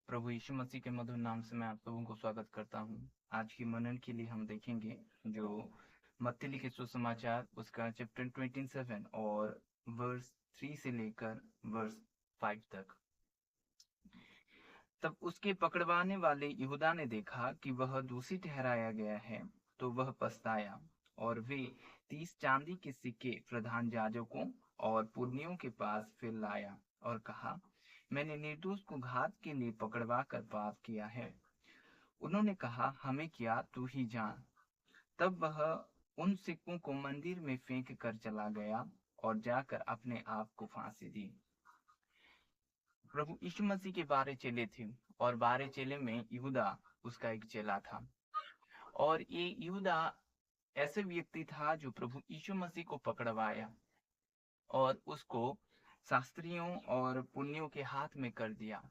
प्रभु यीशु मसीह के मधुर नाम से मैं आप लोगों को स्वागत करता हूँ। आज की मनन के लिए हम देखेंगे जो मत्ती लिखे सुसमाचार उसका चैप्टर 27 और वर्स 3 से लेकर वर्स 5 तक। तब उसके पकड़वाने वाले यहूदा ने देखा कि वह दोषी ठहराया गया है, तो वह पछताया और वे 30 चांदी के सिक्के प्रधान याजकों और पुरनियों के पास फिर लाया और कहा, मैंने निर्दोष को घात के लिए पकड़वा कर पाप किया है। उन्होंने कहा, हमें क्या, तू ही जान। तब वह उन सिक्कों को मंदिर में फेंक कर चला गया और जाकर अपने आप को फांसी दी। प्रभु यीशु मसीह के 12 चेले थे और 12 चेले में यहूदा उसका एक चेला था। और ये यहूदा ऐसे व्यक्ति था जो प्रभु यीशु मसीह को पकड़वाया और उसको शास्त्रियों और पुन्नियों के हाथ में कर दिया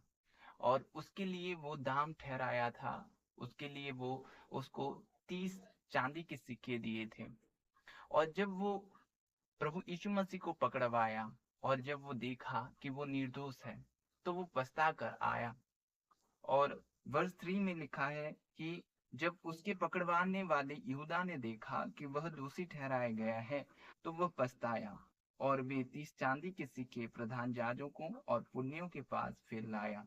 और उसके लिए वो दाम ठहराया था। उसके लिए वो उसको 30 चांदी के सिक्के दिए थे। और जब वो प्रभु यीशु मसीह को पकड़वाया और जब वो देखा कि वो निर्दोष है, तो वो पछता कर आया। और वर्ष 3 में लिखा है कि जब उसके पकड़वाने वाले यहूदा ने देखा कि वह दोषी ठहराया गया है, तो वह पछताया और वे 30 चांदी के सिक्के प्रधान याजकों और पुन्नियों के पास फिर लाया।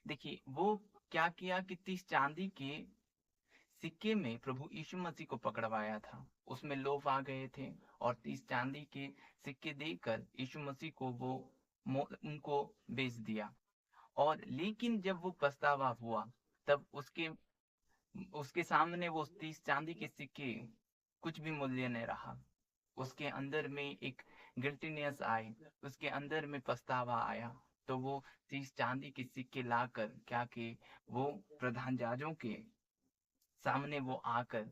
देखिए वो क्या किया कि 30 चांदी के सिक्के में प्रभु यीशु मसीह को पकड़वाया था। उसमें लोग आ गए थे और 30 चांदी के सिक्के देकर यीशु मसीह को वो उनको बेच दिया। और लेकिन जब वो पछतावा हुआ, तब उसके उसके सामने वो 30 चांदी के सिक्के कुछ भी मूल्य नहीं रहा। उसके अंदर में एक गिल्टीनेस आई, उसके अंदर में पछतावा आया। तो वो 30 चांदी के सिक्के लाकर क्या कि वो प्रधान याजकों के सामने वो आकर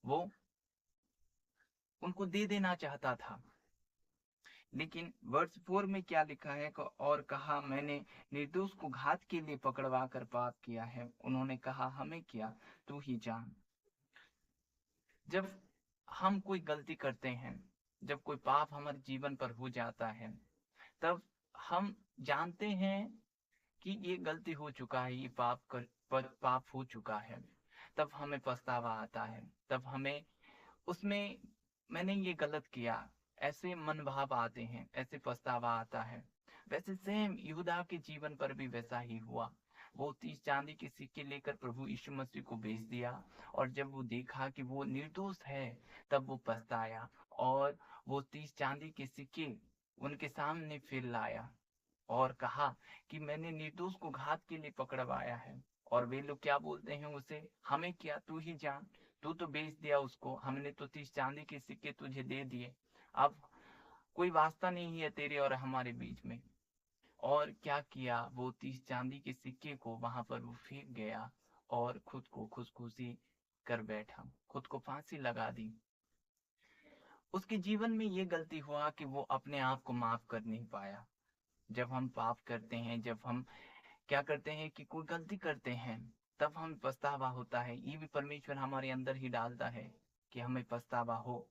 वो उनको दे देना चाहता था। लेकिन वर्ष 4 में क्या लिखा है और कहा, मैंने निर्दोष को घात के लिए पकड़वा कर पाप किया है। उन्होंने कहा, हमें क्या, तू ही जान। जब हम कोई गलती करते हैं, जब कोई पाप हमारे जीवन पर हो जाता है, तब हम जानते हैं कि ये गलती हो चुका है, ये पाप हो चुका है। तब हमें पछतावा आता है, तब हमें उसमें मैंने ये गलत किया, ऐसे मन भाव आते हैं, ऐसे पछतावा आता है। वैसे सेम यहूदा के जीवन पर भी वैसा ही हुआ। वो 30 चांदी के सिक्के लेकर प्रभु यीशु मसीह को बेच दिया और जब वो देखा कि वो निर्दोष है, तब वो पछताया और वो 30 चांदी के सिक्के उनके सामने फिर लाया और कहा कि मैंने निर्दोष को घात के लिए पकड़वाया है। और वे लोग क्या बोलते हैं उसे, हमें क्या, तू ही जान। तू तो बेच दिया उसको, हमने तो 30 चांदी के सिक्के तुझे दे दिए। अब कोई वास्ता नहीं है तेरे और हमारे बीच में। और क्या किया, वो 30 चांदी के सिक्के को वहां पर वो फेंक गया और खुद को खुदकुशी कर बैठा, खुद को फांसी लगा दी। उसके जीवन में ये गलती हुआ कि वो अपने आप को माफ कर नहीं पाया। जब हम पाप करते हैं, जब हम क्या करते हैं कि कोई गलती करते हैं, तब हमें पछतावा होता है। ये भी परमेश्वर हमारे अंदर ही डालता है कि हमें पछतावा हो।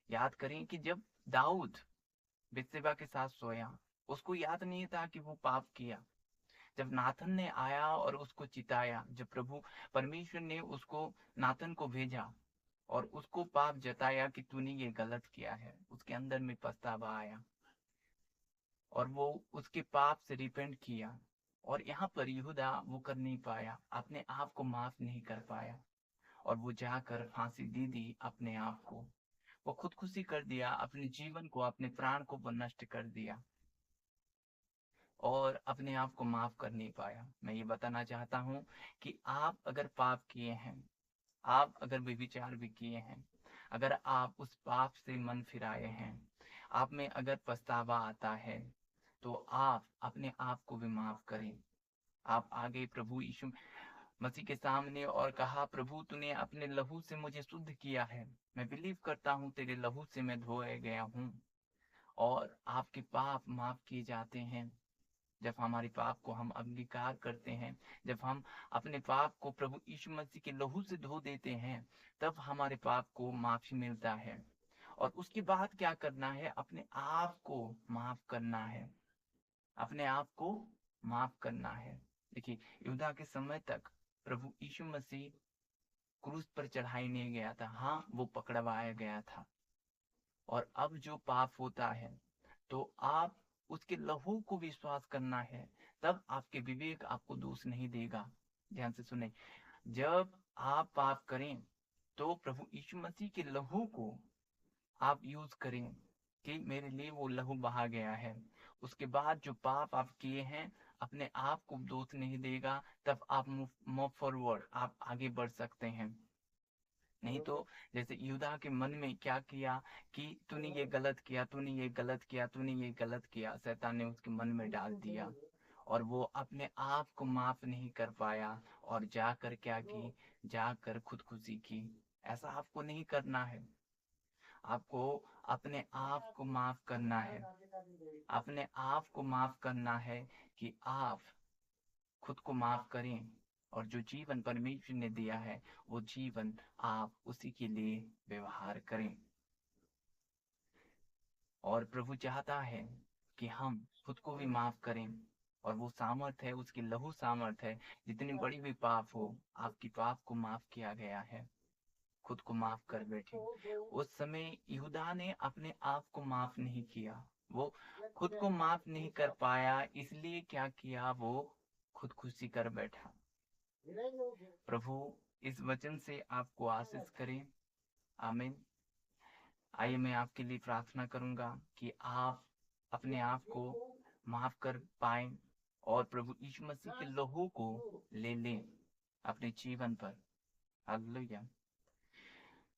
याद करें कि जब दाऊद बेतशेबा के साथ सोया, उसको याद नहीं था कि वो पाप किया। जब नाथन ने आया और उसको चिताया, जब प्रभु परमेश्वर ने उसको नाथन को भेजा और उसको पाप जताया कि तूने ये गलत किया है, उसके अंदर में पछतावा आया और वो उसके पाप से रिपेंट किया। और यहाँ पर यहूदा वो कर नहीं पाया, अपने आप को माफ नहीं कर पाया और वो जाकर फांसी दे दी अपने आप को। वो खुदकुशी कर दिया, अपने जीवन को, अपने प्राण को वो नष्ट कर दिया और अपने आप को माफ कर नहीं पाया। मैं ये बताना चाहता हूँ कि आप अगर पाप किए हैं, आप अगर व्यभिचार भी किए हैं, अगर आप उस पाप से मन फिराए हैं, आप में अगर पछतावा आता है, तो आप अपने आप को भी माफ करें। आप आगे प्रभु यीशु मसीह के सामने और कहा, प्रभु तूने अपने लहू से मुझे शुद्ध किया है, मैं बिलीव करता हूँ तेरे लहू से मैं धोया गया हूँ। और आपके पाप माफ किए जाते हैं जब हमारे पाप को हम अंगीकार करते हैं, जब हम अपने पाप को प्रभु यीशु मसीह के लहू से धो देते हैं, तब हमारे पाप को माफी मिलता है। और उसके बाद क्या करना है, अपने आप को माफ करना है, अपने आप को माफ करना है। देखिए, यहूदा के समय तक प्रभु यीशु मसीह क्रूस पर चढ़ाई नहीं गया था, हाँ वो पकड़वाया गया था। और अब जो पाप होता है तो आप उसके लहू को विश्वास करना है, तब आपके विवेक आपको दोष नहीं देगा। ध्यान से सुने, जब आप पाप करें तो प्रभु यीशु मसीह के लहू को आप यूज करें कि मेरे लिए वो लहू बहा गया है। उसके बाद जो पाप आप किए हैं अपने आप को दोष नहीं देगा, तब आप मूव फॉरवर्ड, आप आगे बढ़ सकते हैं। नहीं तो जैसे यहूदा के मन में क्या किया कि तूने ये गलत किया, तूने ये गलत किया, तूने ये गलत किया, शैतान ने उसके मन में डाल दिया और वो अपने आप को माफ नहीं कर पाया और जाकर क्या की, जाकर खुदकुशी की। ऐसा आपको नहीं करना है, आपको अपने आप को माफ करना है, अपने आप को माफ करना है कि आप खुद को माफ करें और जो जीवन परमेश्वर ने दिया है वो जीवन आप उसी के लिए व्यवहार करें। और प्रभु चाहता है कि हम खुद को भी माफ करें, और वो सामर्थ है, उसकी लहू सामर्थ है। जितनी बड़ी भी पाप हो, आपकी पाप को माफ किया गया है, खुद को माफ कर बैठे। उस समय यहूदा ने अपने आप को माफ नहीं किया, वो खुद को माफ नहीं कर पाया, इसलिए क्या किया, वो खुदकुशी कर बैठा। प्रभु इस वचन से आपको आशीष करें। आमीन। आइए मैं आपके लिए प्रार्थना करूंगा कि आप अपने आप को माफ कर पाए और प्रभु यीशु मसीह के लहू को ले लें अपने जीवन पर। हालेलुया।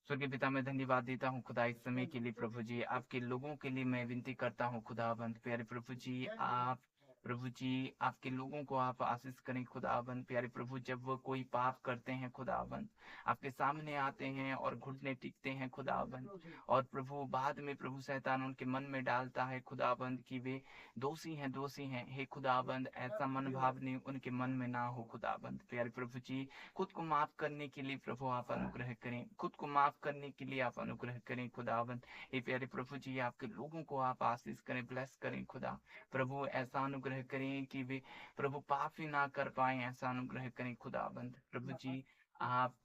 स्वर्गीय पिता, मैं धन्यवाद देता हूँ खुदा इस समय के लिए। प्रभु जी, आपके लोगों के लिए मैं विनती करता हूँ खुदाबंद प्यारे प्रभु जी, आप प्रभु जी आपके लोगों को आप आशीष करें खुदाबंद प्यारे प्रभु। जब वो कोई पाप करते हैं खुदाबंद, आपके सामने आते हैं और घुटने टिकते हैं खुदाबंद, और प्रभु बाद में प्रभु शैतान उनके मन में डालता है खुदाबंद कि वे दोषी हैं, दोषी हैं। हे खुदाबंद, ऐसा मन भावनी उनके मन में ना हो खुदाबंद प्यारे प्रभु जी। खुद को माफ करने के लिए प्रभु आप अनुग्रह करें, खुद को माफ करने के लिए आप अनुग्रह करें खुदावंत। हे प्यारे प्रभु जी, आपके लोगों को आप आशीष करें, ब्लेस करें खुदा प्रभु। ऐसा अनुग्रह करें कि वे प्रभु पाप ही ना कर पाए, ऐसा अनुग्रह करें खुदावंत प्रभु जी। आप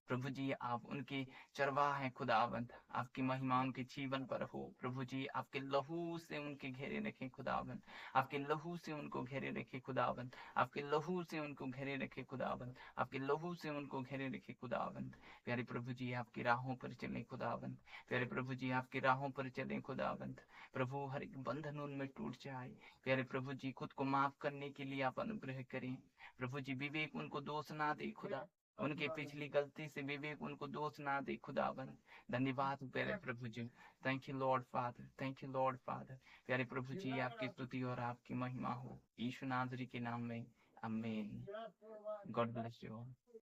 प्रभु जी आप उनके चरवाह हैं खुदावंत, आपकी महिमा उनके जीवन पर हो प्रभु जी। आपके लहू से उनके घेरे रखें खुदावंत, आपके लहू से उनको घेरे रखे खुदावंत, आपके लहू से उनको घेरे रखे खुदावंत, आपके लहू से उनको घेरे रखे खुदावंत। प्यारे प्रभु जी आपकी राहों पर चलें खुदावंत, प्यारे प्रभु जी आपकी राहों पर चलें खुदावंत प्रभु। हर एक बंधन उनमें टूट जाए प्यारे प्रभु जी। खुद को माफ करने के लिए आप अनुग्रह करें प्रभु जी। विवेक उनको दोष ना दे खुदा, उनके पिछली गलती से विवेक उनको दोष ना दे खुदावन। धन्यवाद प्यारे प्रभु जी। Thank you Lord Father, thank you Lord Father. प्यारे प्रभु जी आपकी स्तुति और आपकी महिमा हो यीशु नासरी के नाम में, आमीन। God bless you.